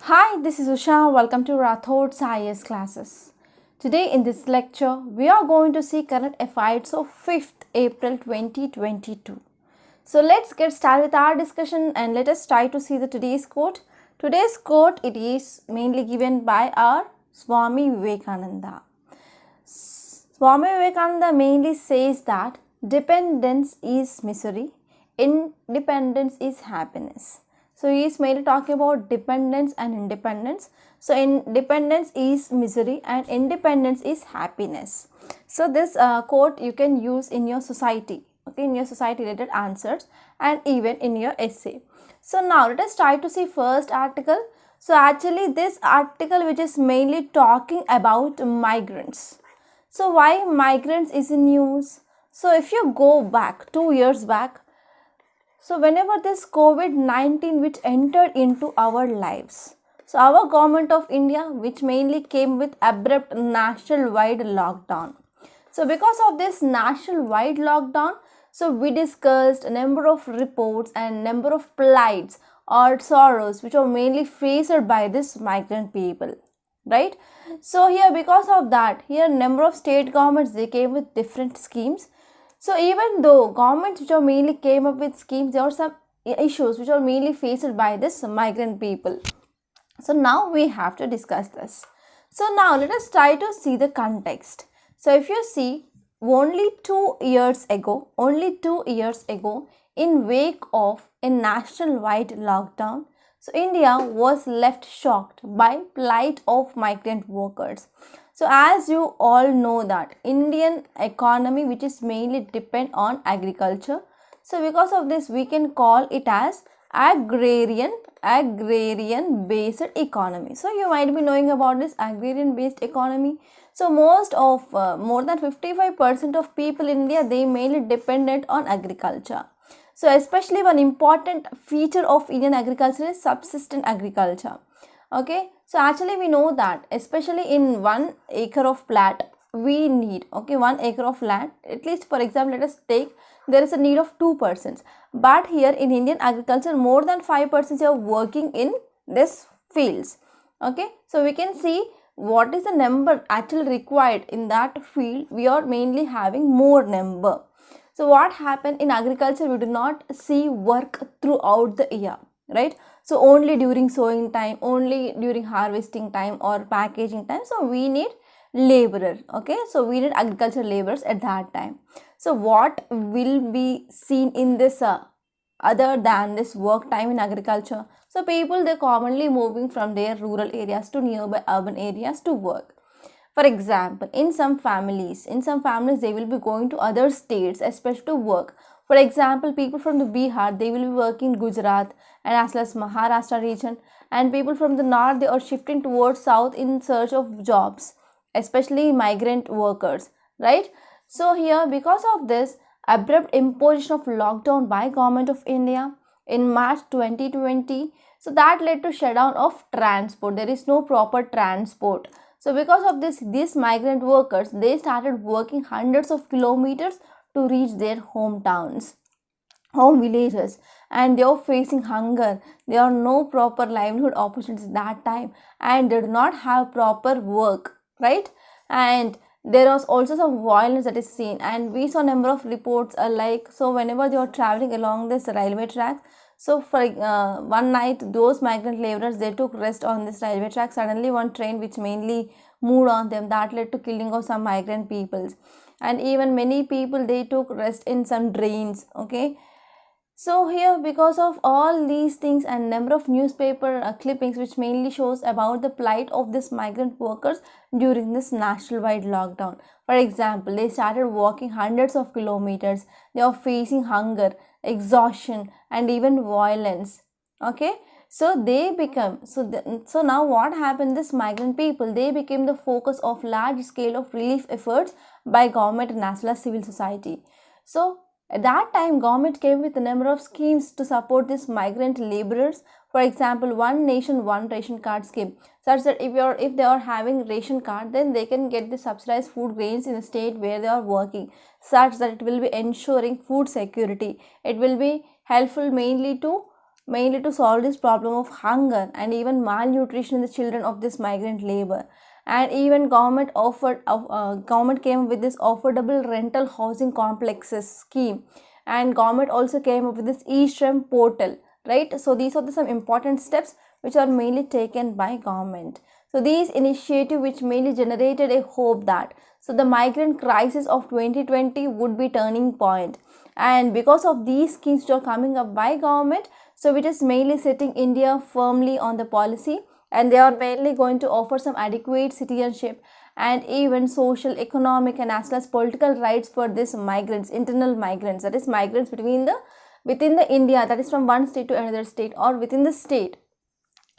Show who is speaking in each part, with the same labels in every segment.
Speaker 1: Hi, this is Usha. Welcome to Rathod's IS classes. Today in this lecture, we are going to see current affairs of 5th April 2022. So let's get started with our discussion and let us try to see the today's quote. Today's quote, it is mainly given by our Swami Vivekananda. Swami Vivekananda mainly says that dependence is misery, independence is happiness. So he is mainly talking about dependence and independence. So independence is misery and independence is happiness. So this quote you can use in your society, okay, in your society related answers and even in your essay. So now let us try to see first article. So actually this article which is mainly talking about migrants. So why migrants is in news? So if you go back 2 years back, so whenever this COVID-19 which entered into our lives, so our government of India which mainly came with abrupt national-wide lockdown. So because of this national-wide lockdown, so we discussed a number of reports and number of plights or sorrows which are mainly faced by this migrant people, right? So here because of that, here number of state governments they came with different schemes. So even though governments which are mainly came up with schemes, there are some issues which are mainly faced by this migrant people. So now we have to discuss this. So now let us try to see the context. So if you see only 2 years ago, in wake of a national-wide lockdown, so India was left shocked by plight of migrant workers. So as you all know that Indian economy which is mainly depend on agriculture. So because of this we can call it as agrarian based economy. So you might be knowing about this agrarian based economy. So most of more than 55% of people in India they mainly dependent on agriculture. So especially one important feature of Indian agriculture is subsistence agriculture. Okay, so actually we know that especially in 1 acre of plat we need, okay, 1 acre of land, at least for example let us take there is a need of 2 persons, but here in Indian agriculture more than 5 persons are working in this fields. Okay, so we can see what is the number actually required in that field, we are mainly having more number. So what happened in agriculture, we do not see work throughout the year, right? So only during sowing time, only during harvesting time or packaging time, so we need laborer, okay, so we need agriculture laborers at that time. So what will be seen in this other than this work time in agriculture? So people they're commonly moving from their rural areas to nearby urban areas to work. For example, in some families they will be going to other states especially to work. For example, people from the Bihar they will be working in Gujarat and as well as Maharashtra region, and people from the north they are shifting towards south in search of jobs, especially migrant workers, right? So here because of this abrupt imposition of lockdown by government of India in March 2020, so that led to shutdown of transport. There is no proper transport. So because of this, these migrant workers, they started working hundreds of kilometers to reach their hometowns, home villages, and they are facing hunger. There are no proper livelihood opportunities that time and they do not have proper work, right? And there was also some violence that is seen, and we saw number of reports like, so whenever they are traveling along this railway track, so for one night those migrant laborers they took rest on this railway track. Suddenly one train which mainly moved on them, that led to killing of some migrant peoples, and even many people they took rest in some drains. Okay, so here because of all these things and number of newspaper clippings which mainly shows about the plight of these migrant workers during this national-wide lockdown. For example, they started walking hundreds of kilometers, they are facing hunger, exhaustion and even violence. Okay, so they become so now what happened, this migrant people they became the focus of large scale of relief efforts by government and as well as civil society. So at that time, government came with a number of schemes to support these migrant laborers. For example, one nation, one ration card scheme, such that if they are having ration card, then they can get the subsidized food grains in the state where they are working, such that it will be ensuring food security. It will be helpful mainly to mainly to solve this problem of hunger and even malnutrition in the children of this migrant labor. And even government came up with this affordable rental housing complexes scheme, and government also came up with this e-shram portal, right? So these are some important steps which are mainly taken by government. So these initiative which mainly generated a hope that so the migrant crisis of 2020 would be turning point. And because of these schemes which are coming up by government, so which is mainly setting India firmly on the policy, and they are mainly going to offer some adequate citizenship and even social, economic and as well as political rights for these migrants, internal migrants, that is migrants within the India, that is from one state to another state or within the state.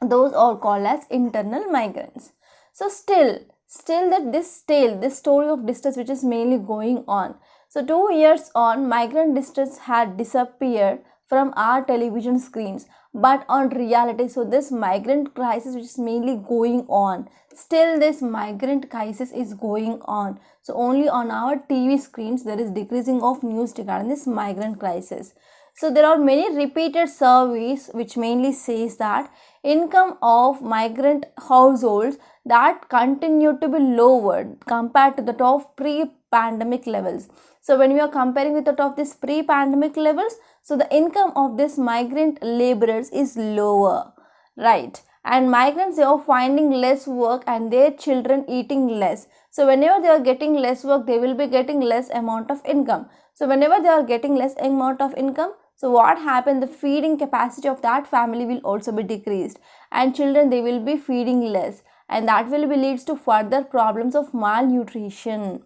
Speaker 1: Those are called as internal migrants. So still that this story of distress which is mainly going on. So 2 years on, migrant distress had disappeared from our television screens, but on reality, so this migrant crisis which is mainly going on, still this migrant crisis is going on. So only on our TV screens there is decreasing of news regarding this migrant crisis. So there are many repeated surveys which mainly says that income of migrant households that continue to be lowered compared to that of pre-pandemic levels. So when we are comparing with that of this pre-pandemic levels, so the income of this migrant laborers is lower, right? And migrants, they are finding less work and their children eating less. So whenever they are getting less work, they will be getting less amount of income. So whenever they are getting less amount of income, so what happened, the feeding capacity of that family will also be decreased, and children, they will be feeding less, and that will be leads to further problems of malnutrition,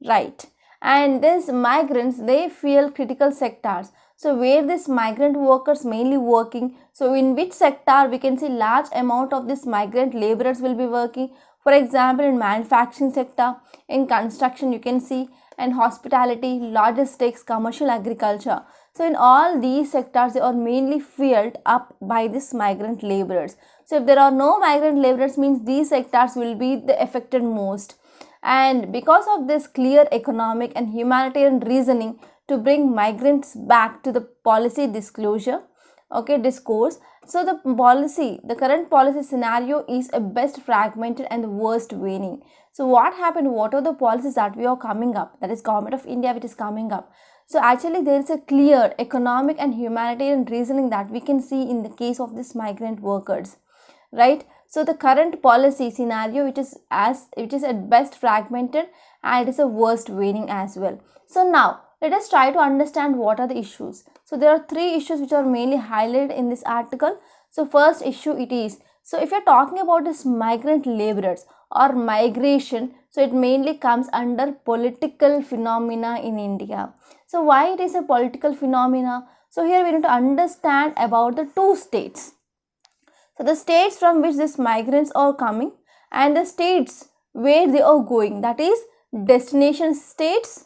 Speaker 1: right? And these migrants, they fill critical sectors. So where these migrant workers mainly working, so in which sector we can see large amount of this migrant laborers will be working. For example, in manufacturing sector, in construction you can see, and hospitality, logistics, commercial agriculture. So in all these sectors, they are mainly filled up by this migrant laborers. So if there are no migrant laborers, means these sectors will be the affected most. And because of this clear economic and humanitarian reasoning to bring migrants back to the policy disclosure, discourse. So the current policy scenario is a best fragmented and the worst waning. So what happened, what are the policies that we are coming up, that is government of India which is coming up. So actually there is a clear economic and humanitarian reasoning that we can see in the case of these migrant workers, right? So the current policy scenario which is at best fragmented and it is a worst waning as well. So now let us try to understand what are the issues. So there are 3 issues which are mainly highlighted in this article. So first issue it is, so if you are talking about this migrant laborers or migration, so it mainly comes under political phenomena in India. So why it is a political phenomena? So here we need to understand about the 2 states. So the states from which these migrants are coming and the states where they are going, that is destination states,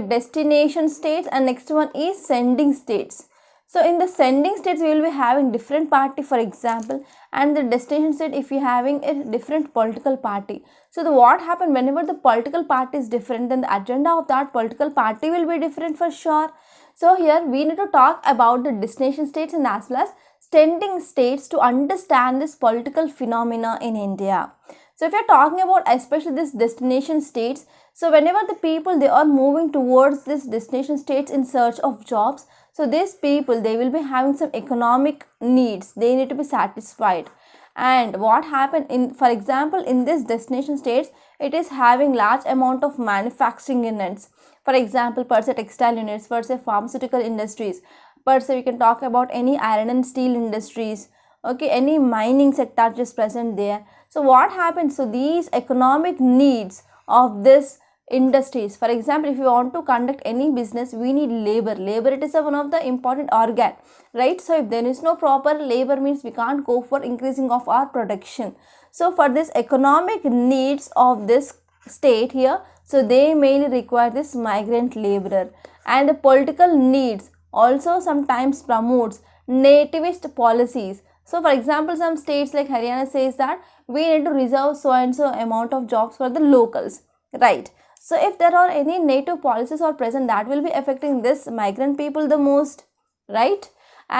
Speaker 1: destination states, and next one is sending states. So in the sending states we will be having different party, for example, and the destination state if you having a different political party. So what happened, whenever the political party is different, then the agenda of that political party will be different for sure. So here we need to talk about the destination states and as well as sending states to understand this political phenomena in India. So if you are talking about especially this destination states, so whenever the people they are moving towards this destination states in search of jobs, so these people they will be having some economic needs, they need to be satisfied. And what happened in, for example, in this destination states, it is having large amount of manufacturing units, for example per se textile units, per se pharmaceutical industries, per se we can talk about any iron and steel industries, any mining sector which is present there. So what happens, so these economic needs of this industries, for example, if you want to conduct any business, we need labor. It is one of the important organ, right? So if there is no proper labor, means we can't go for increasing of our production. So for this economic needs of this state here, so they mainly require this migrant laborer. And the political needs also sometimes promotes nativist policies. So for example, some states like Haryana says that we need to reserve so and so amount of jobs for the locals, right? So if there are any native policies are present, that will be affecting this migrant people the most, right?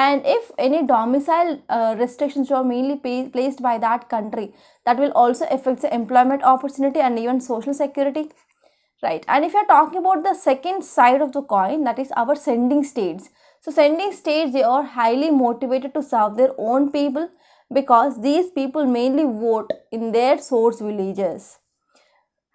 Speaker 1: and if any domicile restrictions are mainly placed by that country, that will also affect the employment opportunity and even social security, right? And if you are talking about the second side of the coin, that is our sending states. So sending states, they are highly motivated to serve their own people because these people mainly vote in their source villages.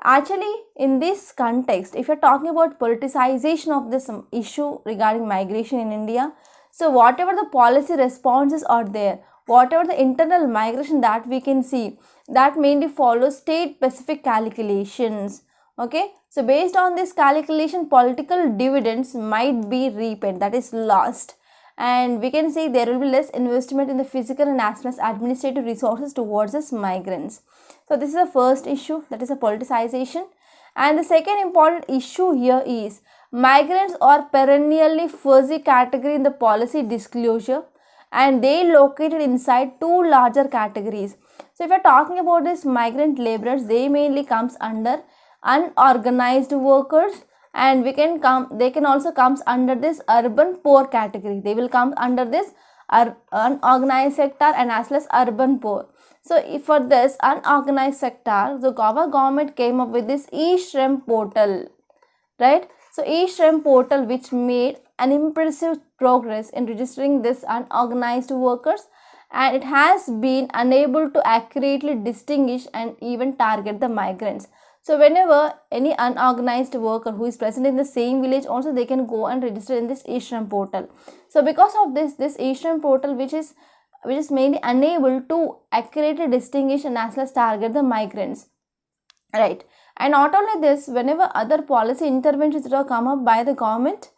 Speaker 1: Actually, in this context, if you're talking about politicization of this issue regarding migration in India, so whatever the policy responses are there, whatever the internal migration that we can see, that mainly follows state specific calculations. Okay, so based on this calculation, political dividends might be reaped, that is lost, and we can see there will be less investment in the physical and as well as administrative resources towards us migrants. So this is the first issue, that is a politicization. And the second important issue here is migrants are perennially fuzzy category in the policy disclosure, and they located inside two larger categories. So if you're talking about this migrant laborers, they mainly comes under unorganized workers, and they can also comes under this urban poor category. They will come under this unorganized sector and as well as urban poor. So for this unorganized sector, the government came up with this e-Shram portal, right? So e-Shram portal, which made an impressive progress in registering this unorganized workers, and it has been unable to accurately distinguish and even target the migrants. So whenever any unorganized worker who is present in the same village, also they can go and register in this e-Shram portal. So because of this e-Shram portal, which is mainly unable to accurately distinguish and as well as target the migrants, right? And not only this, whenever other policy interventions that are come up by the government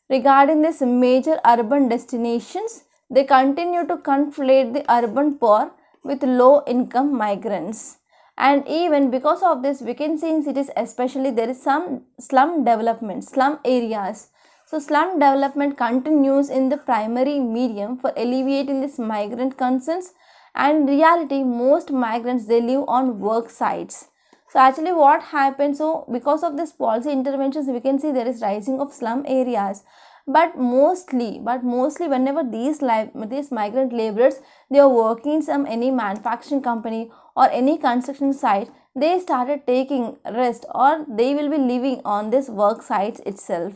Speaker 1: regarding this major urban destinations, they continue to conflate the urban poor with low income migrants. And even because of this, we can see in cities especially there is some slum development, slum areas. So slum development continues in the primary medium for alleviating this migrant concerns, and in reality most migrants, they live on work sites. So actually what happens, so because of this policy interventions, we can see there is rising of slum areas. But mostly whenever these migrant laborers, they are working in any manufacturing company or any construction site, they started taking rest or they will be living on this work sites itself.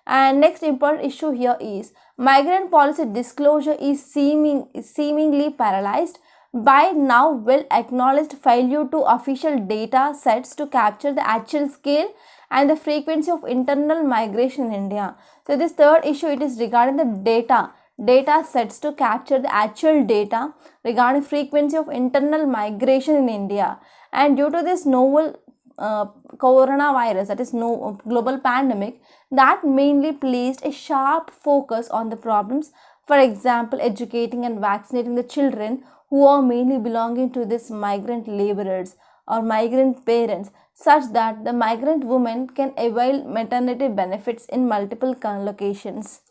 Speaker 1: And next important issue here is migrant policy disclosure is seemingly paralyzed by now well acknowledged failure to official data sets to capture the actual scale and the frequency of internal migration in India. So this third issue, it is regarding the data sets to capture the actual data regarding frequency of internal migration in India. And due to this novel coronavirus, that is global pandemic, that mainly placed a sharp focus on the problems. For example, educating and vaccinating the children who are mainly belonging to this migrant laborers or migrant parents, such that the migrant women can avail maternity benefits in multiple locations.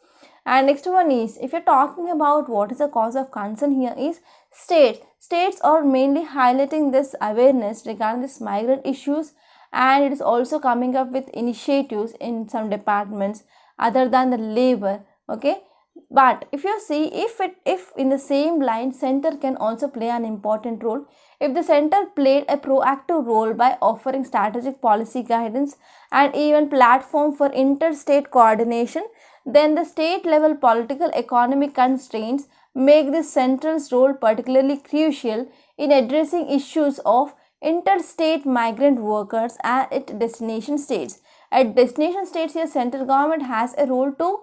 Speaker 1: And next one is, if you're talking about what is the cause of concern here is states are mainly highlighting this awareness regarding this migrant issues, and it is also coming up with initiatives in some departments other than the labor. Okay, but if you see, if in the same line, center can also play an important role. If the center played a proactive role by offering strategic policy guidance and even platform for interstate coordination, then the state level political economic constraints make this central's role particularly crucial in addressing issues of interstate migrant workers at destination states. At destination states, here central government has a role to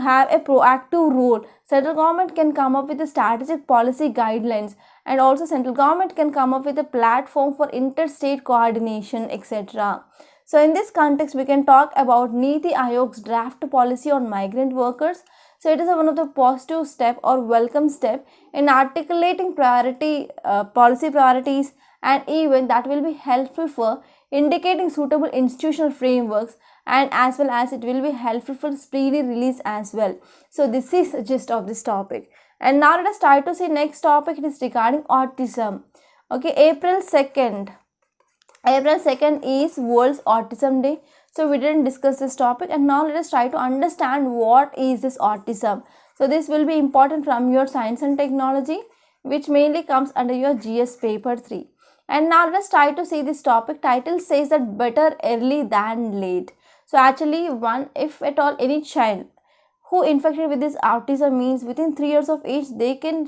Speaker 1: have a proactive role. Central government can come up with a strategic policy guidelines, and also central government can come up with a platform for interstate coordination, etc. So in this context, we can talk about Niti Aayog's draft policy on migrant workers. So it is one of the positive step or welcome step in articulating policy priorities, and even that will be helpful for indicating suitable institutional frameworks, and as well as it will be helpful for speedy release as well. So this is the gist of this topic. And now let us try to see next topic. It is regarding autism. Okay, April 2nd is World's Autism Day. So we didn't discuss this topic, and now let us try to understand what is this autism. So this will be important from your science and technology, which mainly comes under your GS paper 3. And now let's try to see this topic. Title says that better early than late. So actually, if at all any child who infected with this autism, means within 3 years of age they can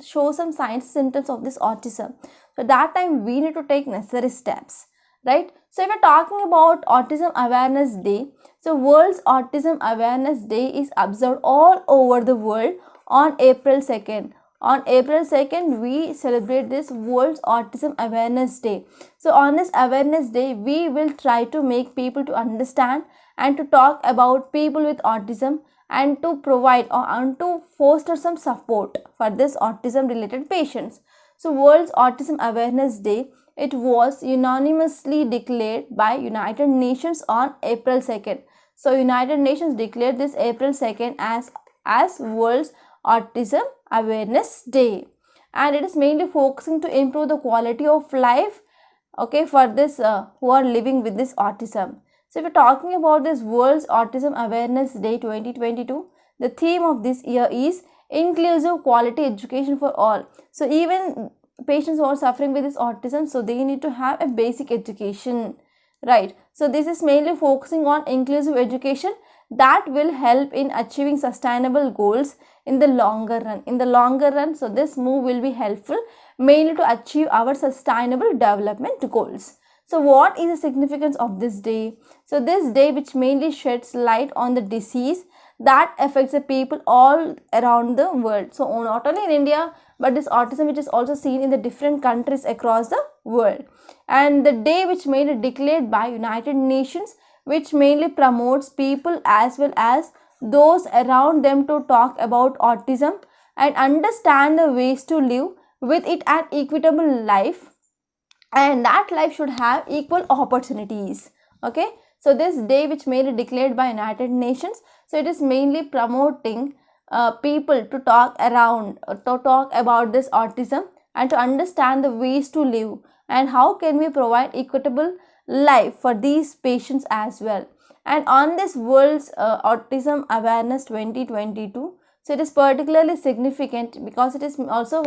Speaker 1: show some signs symptoms of this autism. So that time we need to take necessary steps, right? So if we're talking about Autism Awareness Day, so World's Autism Awareness Day is observed all over the world on April 2nd. On April 2nd, we celebrate this World's Autism Awareness Day. So on this awareness day, we will try to make people to understand and to talk about people with autism and to provide and to foster some support for this autism related patients. So World's Autism Awareness Day, it was unanimously declared by United Nations on April 2nd. So United Nations declared this April 2nd as World's Autism Awareness Day, and it is mainly focusing to improve the quality of life, okay, for this who are living with this autism. So if we're talking about this World's Autism Awareness Day 2022, the theme of this year is inclusive quality education for all. So even patients who are suffering with this autism, so they need to have a basic education, right? So this is mainly focusing on inclusive education that will help in achieving sustainable goals in the longer run. So this move will be helpful mainly to achieve our sustainable development goals. So what is the significance of this day? So this day, which mainly sheds light on the disease that affects the people all around the world. So not only in India, but this autism which is also seen in the different countries across the world. And the day which made it declared by United Nations, which mainly promotes people as well as those around them to talk about autism and understand the ways to live with it an equitable life, and that life should have equal opportunities. Okay, so this day which mainly declared by United Nations, so it is mainly promoting people to talk about this autism and to understand the ways to live and how can we provide equitable life for these patients as well. And on this World's Autism Awareness 2022, so it is particularly significant because it is also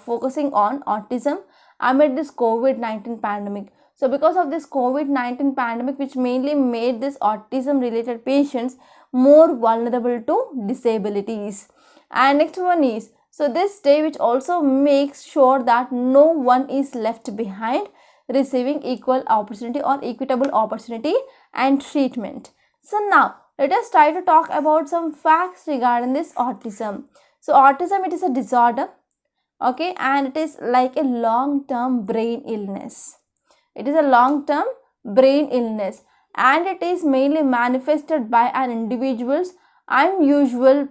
Speaker 1: focusing on autism amid this COVID-19 pandemic. So because of this COVID-19 pandemic, which mainly made this autism related patients more vulnerable to disabilities. And next one is, so this day which also makes sure that no one is left behind, receiving equal opportunity or equitable opportunity and treatment. So now let us try to talk about some facts regarding this autism. So autism, it is a disorder, okay, and it is like a long-term brain illness. It is a long-term brain illness, and it is mainly manifested by an individual's unusual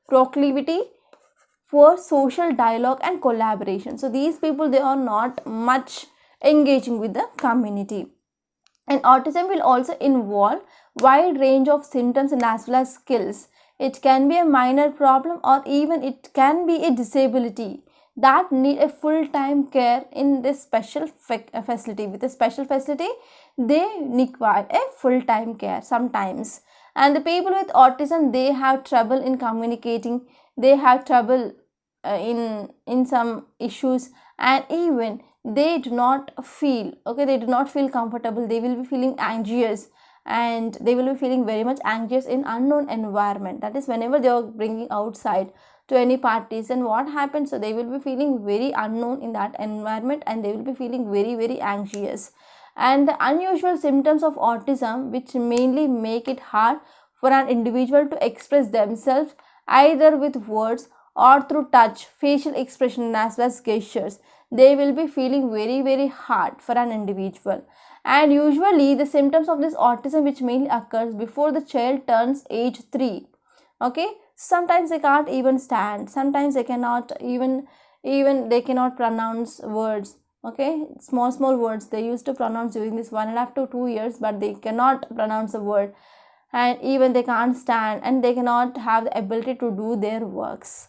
Speaker 1: proclivity for social dialogue and collaboration. So these people, they are not much engaging with the community. And autism will also involve wide range of symptoms and as well as skills. It can be a minor problem or even it can be a disability that need a full-time care in this special facility. With a special facility, they require a full-time care sometimes. And the people with autism, they have trouble in communicating, they have trouble in some issues, and even they do not feel comfortable. They will be feeling anxious, and they will be feeling very much anxious in unknown environment. That is, whenever they are bringing outside to any parties, and what happens, so they will be feeling very unknown in that environment, and they will be feeling very anxious. And the unusual symptoms of autism, which mainly make it hard for an individual to express themselves either with words or through touch, facial expression as well as gestures. They will be feeling very hard for an individual. And usually the symptoms of this autism, which mainly occurs before the child turns age 3. Okay, sometimes they can't even stand, sometimes they cannot even they cannot pronounce words. Okay, small words they used to pronounce during this 1.5 to 2 years, but they cannot pronounce a word, and even they can't stand, and they cannot have the ability to do their works.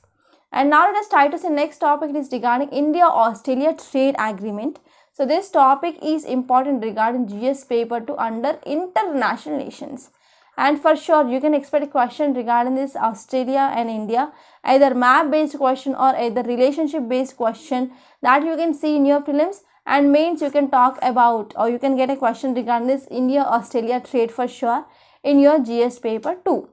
Speaker 1: And now let us try to see next topic. It is regarding India-Australia trade agreement. So this topic is important regarding GS paper 2 under international relations. And for sure, you can expect a question regarding this Australia and India, either map based question or either relationship based question that you can see in your prelims. And mains, you can talk about or you can get a question regarding this India-Australia trade for sure in your GS paper 2.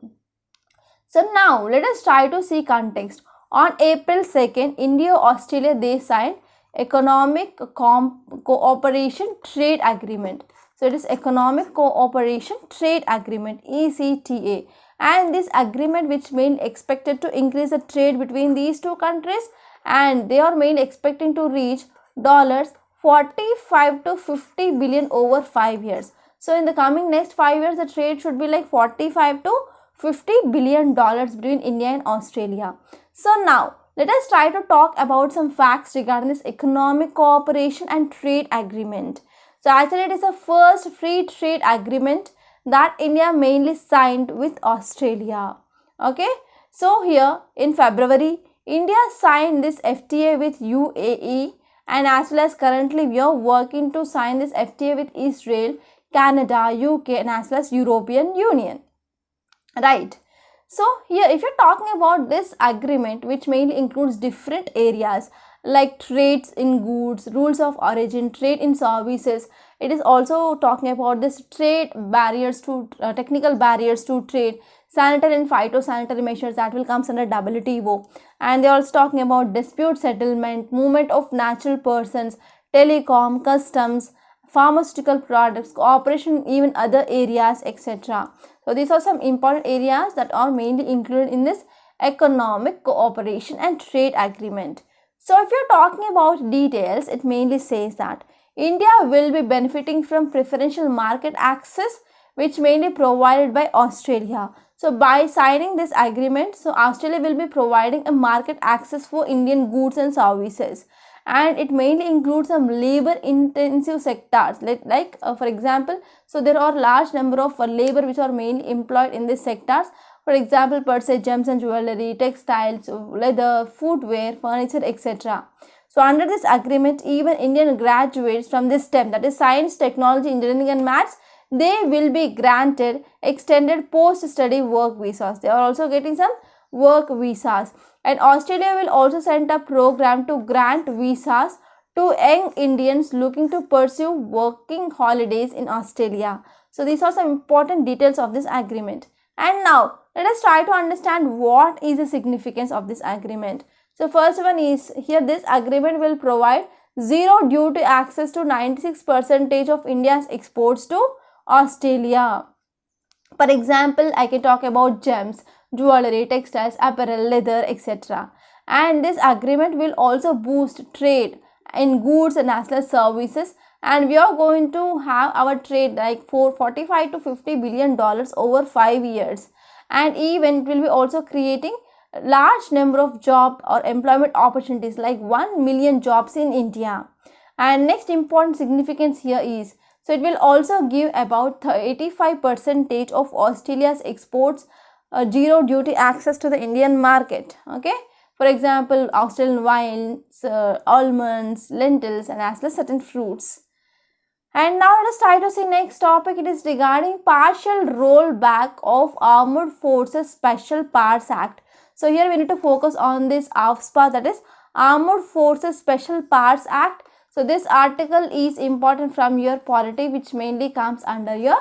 Speaker 1: So now let us try to see context. On April 2nd, India-Australia they signed Economic Cooperation Trade Agreement. So it is Economic Cooperation Trade Agreement, ECTA. And this agreement which mainly expected to increase the trade between these two countries, and they are mainly expecting to reach $45 to 50 billion over 5 years. So in the coming next 5 years, the trade should be like $45 to 50 billion between India and Australia. So now let us try to talk about some facts regarding this economic cooperation and trade agreement. So actually it is the first free trade agreement that India mainly signed with Australia. Okay, so here in February, India signed this FTA with UAE, and as well as currently we are working to sign this FTA with Israel, Canada, UK, and as well as European Union. Right. So here if you're talking about this agreement, which mainly includes different areas like trades in goods, rules of origin, trade in services, it is also talking about this trade barriers to technical barriers to trade, sanitary and phytosanitary measures that will come under WTO, and they are also talking about dispute settlement, movement of natural persons, telecom, customs, pharmaceutical products, cooperation even other areas, etc. So these are some important areas that are mainly included in this economic cooperation and trade agreement. So if you're talking about details, it mainly says that India will be benefiting from preferential market access which mainly provided by Australia. So by signing this agreement, so Australia will be providing a market access for Indian goods and services, and it mainly includes some labor intensive sectors like for example, so there are large number of labor which are mainly employed in these sectors. For example, per se gems and jewelry, textiles, leather, footwear, furniture, etc. So under this agreement, even Indian graduates from this STEM, that is science, technology, engineering and maths, they will be granted extended post-study work visas. They are also getting some work visas. And Australia will also send a program to grant visas to young Indians looking to pursue working holidays in Australia. So these are some important details of this agreement. And now let us try to understand what is the significance of this agreement. So first one is here, this agreement will provide zero duty access to 96% of India's exports to Australia. For example, I can talk about gems, jewelry, textiles, apparel, leather, etc. And this agreement will also boost trade in goods and as well as services, and we are going to have our trade like for $45 to 50 billion over 5 years, and even it will be also creating large number of job or employment opportunities like 1 million jobs in India. And next important significance here is, so it will also give about 85% of Australia's exports zero duty access to the Indian market. Okay, for example, Australian wines, almonds, lentils, and as well as certain fruits. And now let us try to see next topic. It is regarding partial rollback of Armed Forces Special Powers Act. So here we need to focus on this AFSPA, that is Armed Forces Special Powers Act. So this article is important from your polity, which mainly comes under your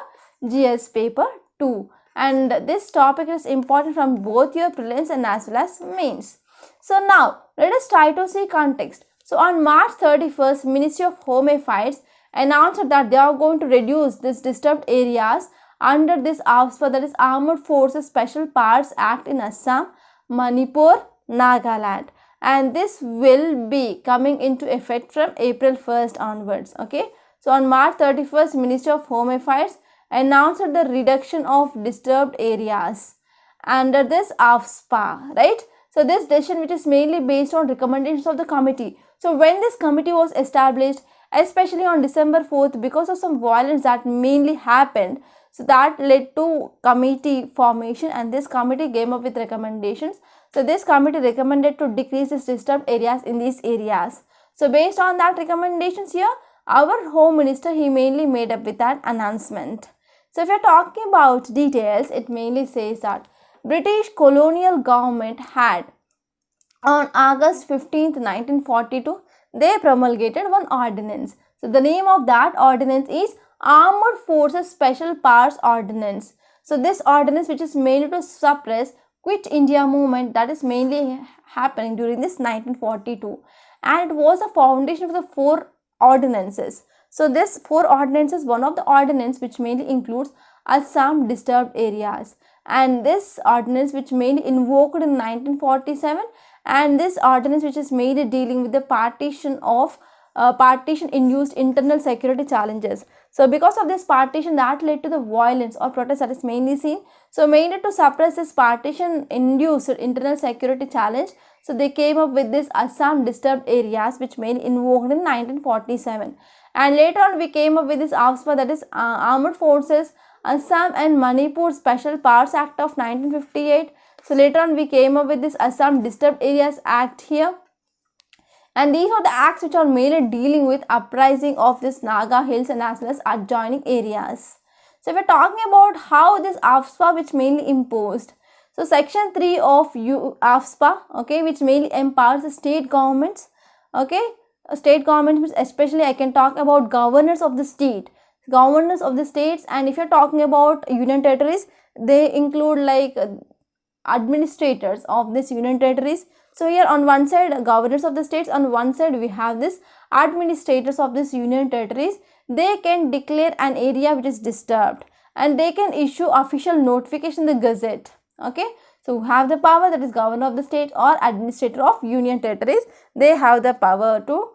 Speaker 1: GS paper 2. And this topic is important from both your prelims and as well as mains. So now let us try to see context. So on March 31st, Ministry of Home Affairs announced that they are going to reduce these disturbed areas under this AFSPA, that is Armed Forces Special Powers Act in Assam, Manipur, Nagaland. And this will be coming into effect from April 1st onwards. Okay, so on March 31st, Ministry of Home Affairs announced the reduction of disturbed areas under this AFSPA, right? So this decision, which is mainly based on recommendations of the committee. So when this committee was established, especially on December 4th, because of some violence that mainly happened, so that led to committee formation, and this committee came up with recommendations. So this committee recommended to decrease these disturbed areas in these areas. So based on that recommendations here, our Home Minister, he mainly made up with that announcement. So if you're talking about details, it mainly says that British colonial government had on August 15th, 1942, they promulgated one ordinance. So the name of that ordinance is Armed Forces Special Powers Ordinance. So this ordinance, which is mainly to suppress Quit India movement, that is mainly happening during this 1942, and it was a foundation for the 4 ordinances. So this 4 ordinances, one of the ordinance which mainly includes Assam disturbed areas, and this ordinance which mainly invoked in 1947, and this ordinance which is mainly dealing with the partition induced internal security challenges. So because of this partition, that led to the violence or protest that is mainly seen. So mainly to suppress this partition induced internal security challenge, so they came up with this Assam disturbed areas which mainly invoked in 1947, and later on we came up with this AFSPA, that is Armed Forces Assam and Manipur Special Powers Act of 1958. So later on we came up with this Assam Disturbed Areas Act here, and these are the acts which are mainly dealing with uprising of this Naga Hills and as well as adjoining areas. So if we're talking about how this AFSPA which mainly imposed, so section 3 of AFSPA, okay, which mainly empowers the state governments, okay, state governments, especially I can talk about governors of the states, and if you're talking about union territories, they include like administrators of this union territories. So here on one side governors of the states, on one side we have this administrators of this union territories. They can declare an area which is disturbed, and they can issue official notification in the gazette. Okay, so who have the power, that is governor of the state or administrator of union territories, they have the power to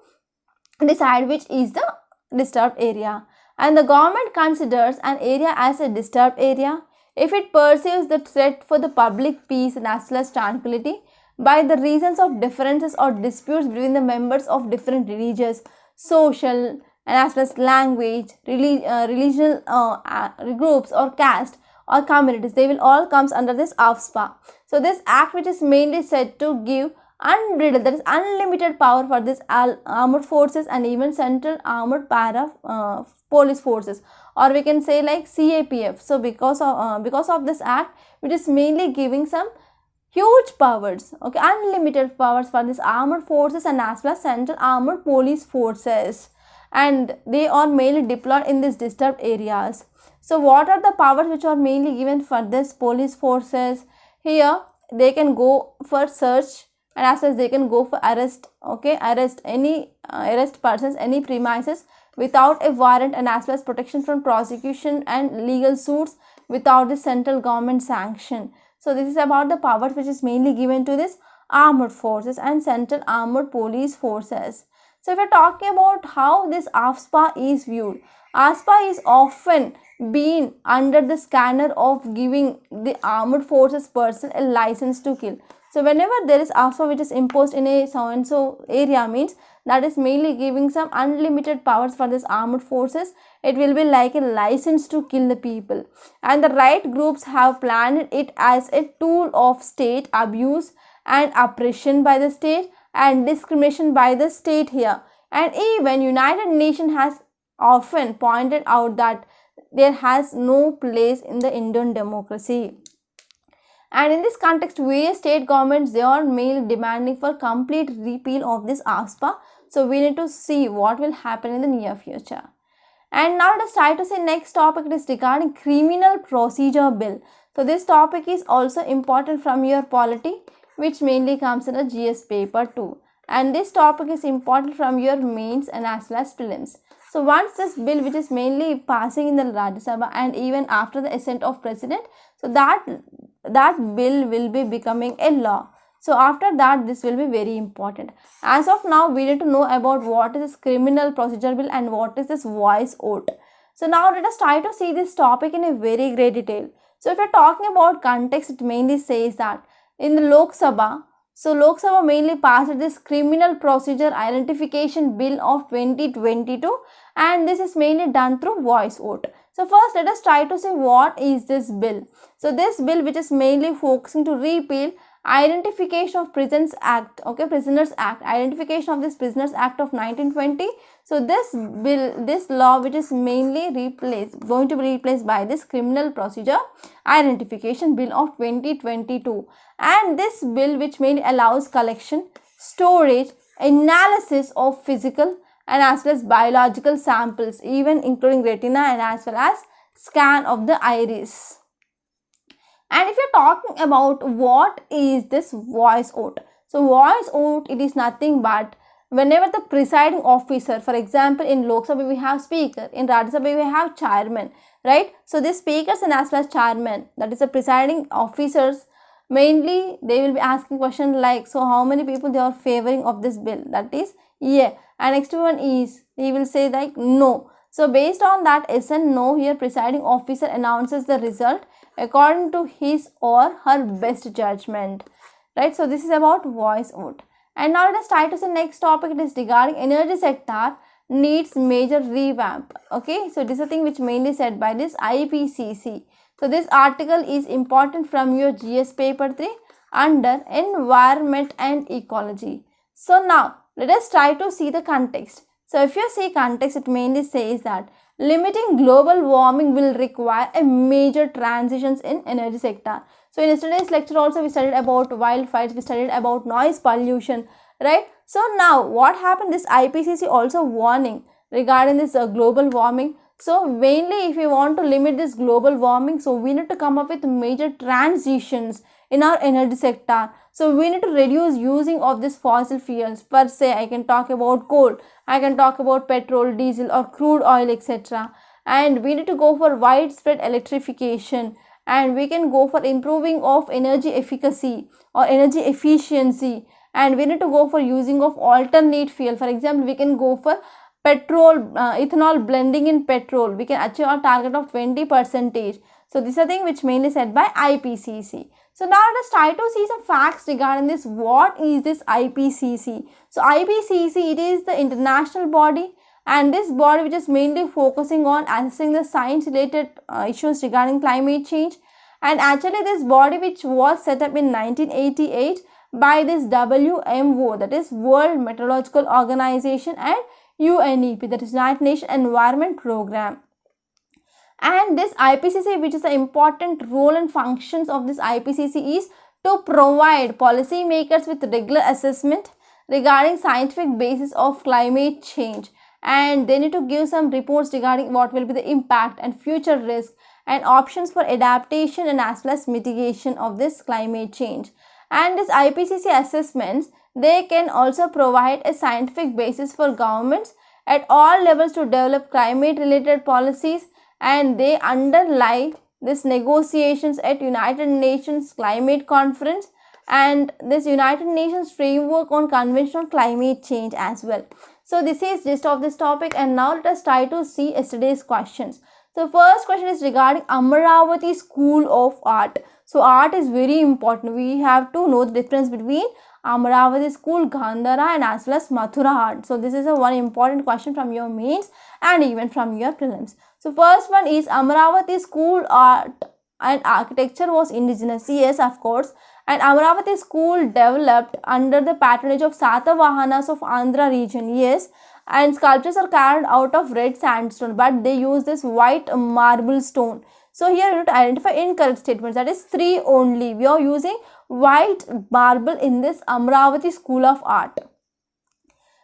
Speaker 1: decide which is the disturbed area, and the government considers an area as a disturbed area if it perceives the threat for the public peace and as well as tranquility by the reasons of differences or disputes between the members of different religious, social and as well as language, regional groups or caste or communities. They will all comes under this AFSPA. So this act which is mainly said to give unbridled, that is unlimited power for this armed forces and even central armed para police forces, or we can say like CAPF. So because of this act, which is mainly giving some huge powers, okay, unlimited powers for this armed forces and as well as central armed police forces, and they are mainly deployed in these disturbed areas. So what are the powers which are mainly given for this police forces? Here they can go for search, and as well as they can go for arrest, okay, arrest persons, any premises without a warrant, and as well as protection from prosecution and legal suits without the central government sanction. So this is about the powers which is mainly given to this armed forces and central armed police forces. So if we are talking about how this AFSPA is viewed, AFSPA is often been under the scanner of giving the armed forces person a license to kill. So whenever there is AFSPA which is imposed in a so and so area, means that is mainly giving some unlimited powers for this armed forces. It will be like a license to kill the people, and the right groups have planned it as a tool of state abuse and oppression by the state and discrimination by the state here. And even United Nations has often pointed out that there has no place in the Indian democracy. And in this context, various state governments, they are mainly demanding for complete repeal of this AFSPA. So we need to see what will happen in the near future. And now let us try to see next topic. It is regarding criminal procedure bill. So this topic is also important from your polity, which mainly comes in a GS paper 2. And this topic is important from your mains and as well as prelims. So once this bill, which is mainly passing in the Rajya Sabha and even after the assent of president, so that bill will be becoming a law. So after that, this will be very important. As of now, we need to know about what is this criminal procedure bill and what is this voice vote. So now let us try to see this topic in a very great detail. So if we are talking about context, it mainly says that in the Lok Sabha, so Lok Sabha mainly passed this criminal procedure identification bill of 2022, and this is mainly done through voice vote. So first let us try to see what is this bill. So this bill, which is mainly focusing to repeal Identification of Prisons Act, okay, Prisoners Act, identification of this Prisoners Act of 1920. So this bill, this law, which is mainly going to be replaced by this Criminal Procedure Identification Bill of 2022, and this bill which mainly allows collection, storage, analysis of physical and as well as biological samples, even including retina and as well as scan of the iris. And if you're talking about what is this voice vote, so voice vote, it is nothing but whenever the presiding officer, for example, in Lok Sabha we have speaker, in Rajya Sabha we have chairman, right? So these speakers and as well as chairman, that is the presiding officers, mainly they will be asking question like, so how many people they are favoring of this bill, that is yeah, and next one is he will say like no. So based on that yes and no, here presiding officer announces the result according to his or her best judgment, right? So this is about voice vote. And now let us try to see next topic. It is regarding energy sector needs major revamp. Okay, so this is a thing which mainly said by this IPCC. So this article is important from your GS paper 3 under environment and ecology. So now let us try to see the context. So if you see context, it mainly says that limiting global warming will require a major transitions in energy sector. So in yesterday's lecture also we studied about wildfires, we studied about noise pollution, right? So now what happened, this IPCC also warning regarding this global warming. So mainly if we want to limit this global warming, so we need to come up with major transitions in our energy sector. So we need to reduce using of this fossil fuels per se. I can talk about coal, I can talk about petrol, diesel or crude oil, etc. And we need to go for widespread electrification, and we can go for improving of energy efficacy or energy efficiency, and we need to go for using of alternate fuel. For example, we can go for petrol, ethanol blending in petrol. We can achieve our target of 20%. So this is a thing which mainly said by IPCC. So now let us try to see some facts regarding this. What is this IPCC? So IPCC, it is the international body, and this body which is mainly focusing on assessing the science related issues regarding climate change. And actually this body which was set up in 1988 by this WMO, that is World Meteorological Organization, and UNEP, that is United Nations Environment Program. And this IPCC, which is the important role and functions of this IPCC, is to provide policymakers with regular assessment regarding scientific basis of climate change, and they need to give some reports regarding what will be the impact and future risk and options for adaptation and as well as mitigation of this climate change. And this IPCC assessments, they can also provide a scientific basis for governments at all levels to develop climate related policies, and they underlie this negotiations at United Nations Climate Conference and this United Nations Framework on Convention on Climate Change as well. So this is gist of this topic, and now let us try to see yesterday's questions. So first question is regarding Amaravati School of Art. So art is very important. We have to know the difference between Amaravati School, Gandhara and as well as Mathura art. So this is a one important question from your mains and even from your prelims. So first one is Amaravati School Art and Architecture was indigenous. Yes, of course. And Amaravati School developed under the patronage of Satavahanas of Andhra region. Yes. And sculptures are carved out of red sandstone, but they use this white marble stone. So here you need to identify incorrect statements. That is 3 only. We are using white marble in this Amaravati School of Art.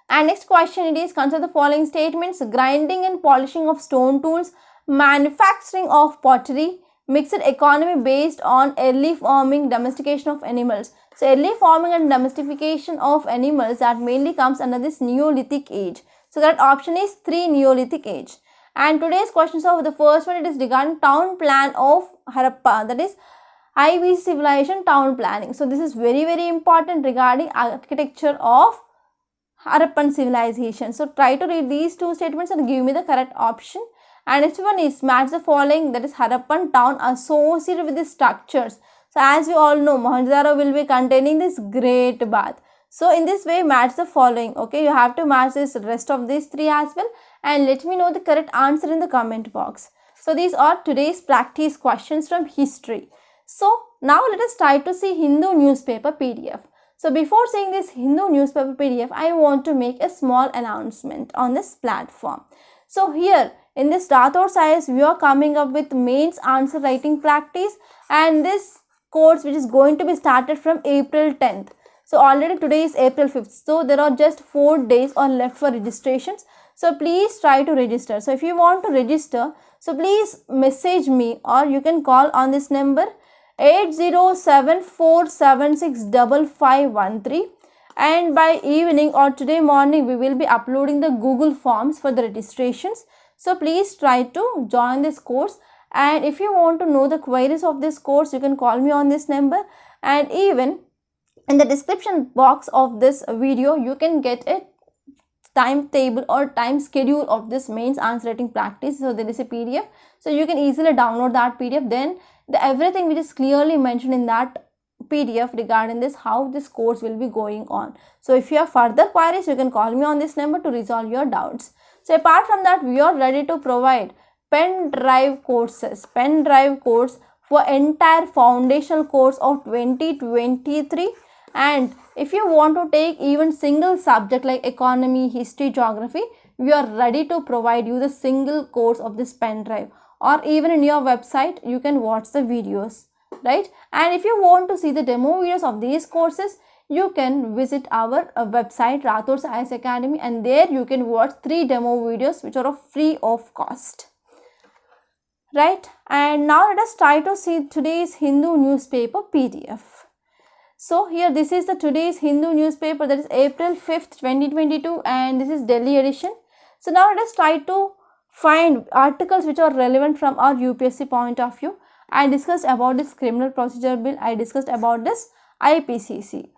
Speaker 1: And next question it is, consider the following statements: grinding and polishing of stone tools, manufacturing of pottery, mixed economy based on early farming, domestication of animals. So early farming and domestication of animals, that mainly comes under this Neolithic age. So that option is 3, Neolithic age. And today's questions are, the first one, it is regarding town plan of Harappa, that is IBC civilization town planning. So this is very important regarding architecture of Harappan civilization. So try to read these 2 statements and give me the correct option. And next one is match the following, that is Harappan town associated with the structures. So as you all know, Mohenjo-daro will be containing this great bath. So in this way, match the following. Okay, you have to match this rest of these 3 as well, and let me know the correct answer in the comment box. So these are today's practice questions from history. So Now let us try to see Hindu newspaper PDF. So before seeing this Hindu newspaper PDF, I want to make a small announcement on this platform. So here in this Rathod size, we are coming up with mains answer writing practice, and this course which is going to be started from April 10th. So already today is April 5th. So there are just 4 days or left for registrations. So please try to register. So if you want to register, so please message me, or you can call on this number 8074765513, and by evening or today morning we will be uploading the Google Forms for the registrations. So please try to join this course, and if you want to know the queries of this course, you can call me on this number, and even in the description box of this video you can get a timetable or time schedule of this mains answer writing practice. So there is a PDF, so you can easily download that PDF. Then everything which is clearly mentioned in that PDF regarding this, how this course will be going on. So if you have further queries, you can call me on this number to resolve your doubts. So apart from that, we are ready to provide pen drive courses, pen drive course for entire foundational course of 2023. And if you want to take even single subject like economy, history, geography, we are ready to provide you the single course of this pen drive, or even in your website you can watch the videos, right? And if you want to see the demo videos of these courses, you can visit our website Rathod's IAS Academy, and there you can watch 3 demo videos which are free of cost, right? And now let us try to see today's Hindu newspaper PDF. So here this is the today's Hindu newspaper, that is April 5th 2022, and this is Delhi edition. So now let us try to find articles which are relevant from our UPSC point of view. I discussed about this criminal procedure bill, I discussed about this IPCC.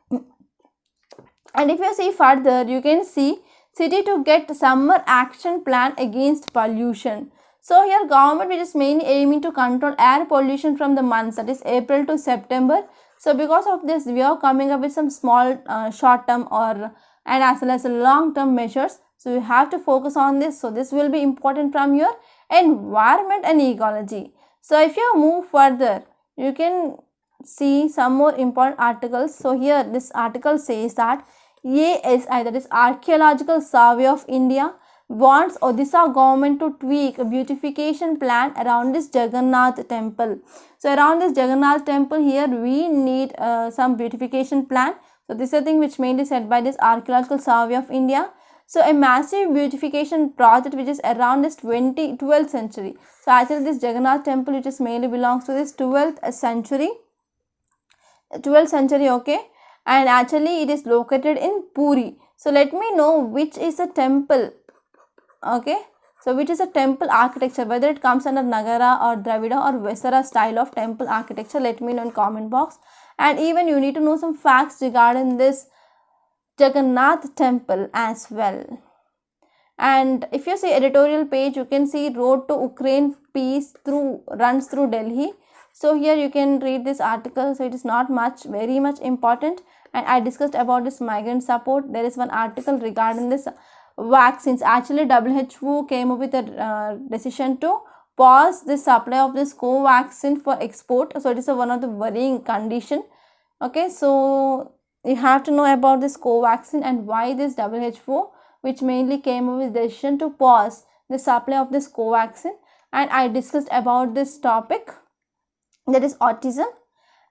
Speaker 1: And if you see further, you can see city to get summer action plan against pollution. So here government which is mainly aiming to control air pollution from the months, that is April to September. So because of this, we are coming up with some small short term and as well as long term measures. So you have to focus on this. So this will be important from your environment and ecology. So if you move further, you can see some more important articles. So here this article says that ASI, that is Archaeological Survey of India, wants Odisha government to tweak a beautification plan around this Jagannath temple. So around this Jagannath temple, here we need some beautification plan. So this is a thing which mainly said by this Archaeological Survey of India. So a massive beautification project which is around this 12th century. So actually this Jagannath temple, which is mainly belongs to this 12th century, okay, and actually it is located in Puri. So let me know which is the temple, okay. So which is a temple architecture, whether it comes under Nagara or Dravida or Vesara style of temple architecture, let me know in comment box. And even you need to know some facts regarding this Jagannath temple as well. And if you see editorial page, you can see road to Ukraine peace runs through Delhi. So here you can read this article. So it is not much, very much important. And I discussed about this migrant support. There is one article regarding this vaccines. Actually WHO came up with a decision to pause the supply of this co-vaccine for export. So it is one of the worrying condition. Okay, so you have to know about this co-vaccine and why this WHO, which mainly came up with the decision to pause the supply of this co-vaccine. And I discussed about this topic, that is autism.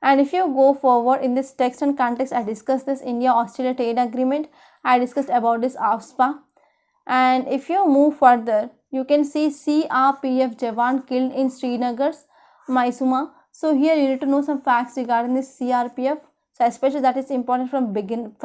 Speaker 1: And if you go forward in this text and context, I discussed this India-Australia trade agreement. I discussed about this AFSPA. And if you move further, you can see CRPF Jawan killed in Srinagar's Mysuma. So here you need to know some facts regarding this CRPF. So especially that is important for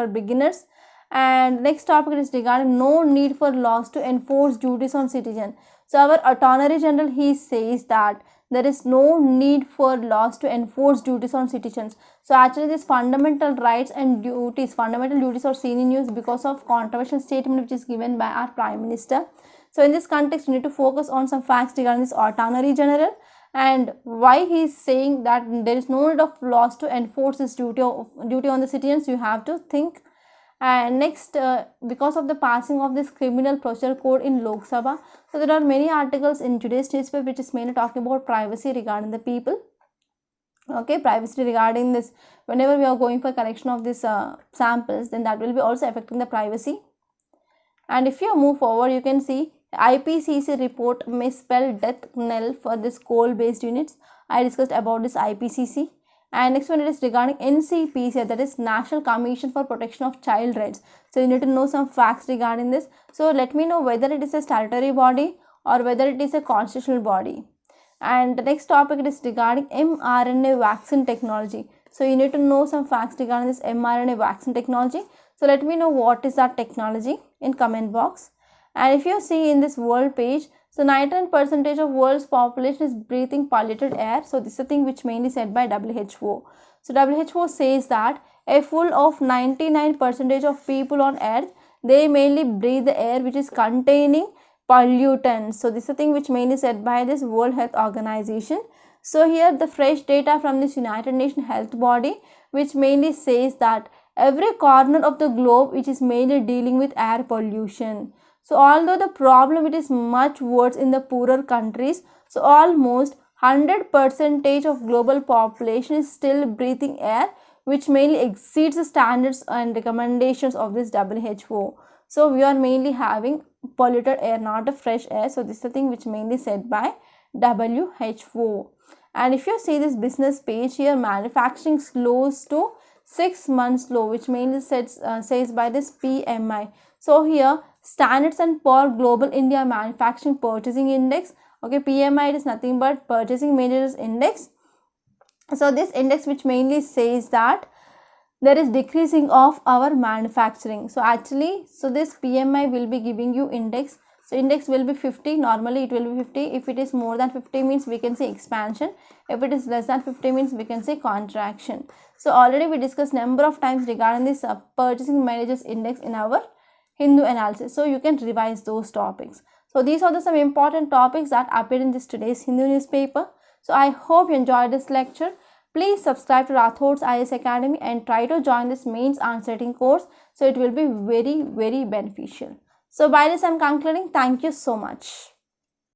Speaker 1: beginners. And next topic is regarding no need for laws to enforce duties on citizens. So our Attorney General, he says that there is no need for laws to enforce duties on citizens. So actually this fundamental rights and duties, fundamental duties are seen in news because of controversial statement which is given by our Prime Minister. So in this context, you need to focus on some facts regarding this Attorney General and why he is saying that there is no need of laws to enforce this duty on the citizens. You have to think. And next, because of the passing of this criminal procedure code in Lok Sabha, so there are many articles in today's newspaper which is mainly talking about privacy regarding the people. Okay, privacy regarding this, whenever we are going for collection of these samples, then that will be also affecting the privacy. And if you move forward, you can see IPCC report may spell death knell for this coal based units. I discussed about this IPCC. And next one, it is regarding NCPC, that is National Commission for Protection of Child Rights. So you need to know some facts regarding this. So let me know whether it is a statutory body or whether it is a constitutional body. And the next topic, it is regarding mRNA vaccine technology. So you need to know some facts regarding this mRNA vaccine technology. So let me know what is that technology in comment box. And if you see in this world page, so 99% of world's population is breathing polluted air. So this is the thing which mainly said by WHO. So WHO says that a full of 99% of people on earth, they mainly breathe the air which is containing pollutants. So this is the thing which mainly said by this World Health Organization. So here the fresh data from this United Nations Health Body, which mainly says that every corner of the globe which is mainly dealing with air pollution. So although the problem it is much worse in the poorer countries, so almost 100% of global population is still breathing air which mainly exceeds the standards and recommendations of this WHO. So we are mainly having polluted air, not a fresh air. So this is the thing which mainly said by WHO. And if you see this business page here, manufacturing slows to 6 months low, which mainly says by this PMI. So here Standards and Poor Global India Manufacturing Purchasing Index. Okay, PMI is nothing but Purchasing Managers Index. So this index which mainly says that there is decreasing of our manufacturing. So actually, so this PMI will be giving you index. So index will be 50. Normally it will be 50. If it is more than 50 means we can say expansion. If it is less than 50 means we can say contraction. So already we discussed number of times regarding this Purchasing Managers Index in our Hindu analysis. So you can revise those topics. So these are some important topics that appeared in this today's Hindu newspaper. So I hope you enjoyed this lecture. Please subscribe to Rathod's IAS Academy and try to join this mains answering course. So it will be very, very beneficial. So by this I am concluding. Thank you so much.